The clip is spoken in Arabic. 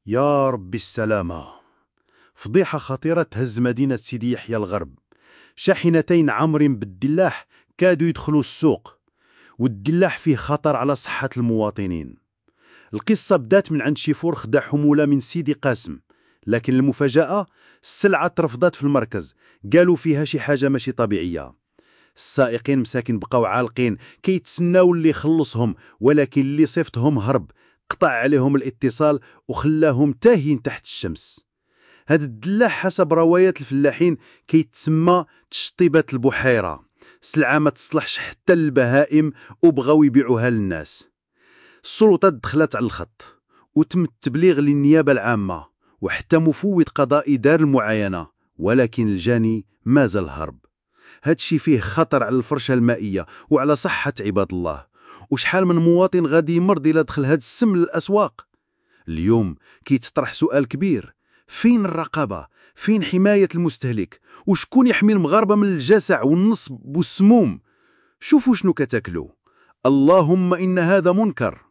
يا رب السلامة. فضيحة خطيرة تهز مدينة سيدي يحيى الغرب. شاحنتين عامرين بالدلاح كادوا يدخلوا السوق، والدلاح فيه خطر على صحة المواطنين. القصة بدات من عند شيفور خدا حمولة من سيدي قاسم، لكن المفاجأة السلعة ترفضت في المركز، قالوا فيها شي حاجة ماشي طبيعية. السائقين مساكن بقاو عالقين كيتسناو اللي يخلصهم، ولكن اللي صيفتهم هرب، قطع عليهم الاتصال وخلاهم تاهين تحت الشمس. هاد الدلاح حسب روايات الفلاحين كيتسمى تشطيبة البحيرة، سلعة ما تصلحش حتى للبهائم وبغاو يبيعوها للناس. السلطات دخلت على الخط وتم التبليغ للنيابة العامة، وحتى مفوض قضائي دار المعاينة، ولكن الجاني مازال هرب. هادشي فيه خطر على الفرشة المائية وعلى صحة عباد الله. وشحال من مواطن غادي يمرض إلا دخل هاد السم للأسواق. اليوم كيتطرح سؤال كبير: فين الرقابة؟ فين حماية المستهلك؟ وشكون يحمي المغاربة من الجسع والنصب والسموم؟ شوفوا شنو كتاكلوا. اللهم إن هذا منكر.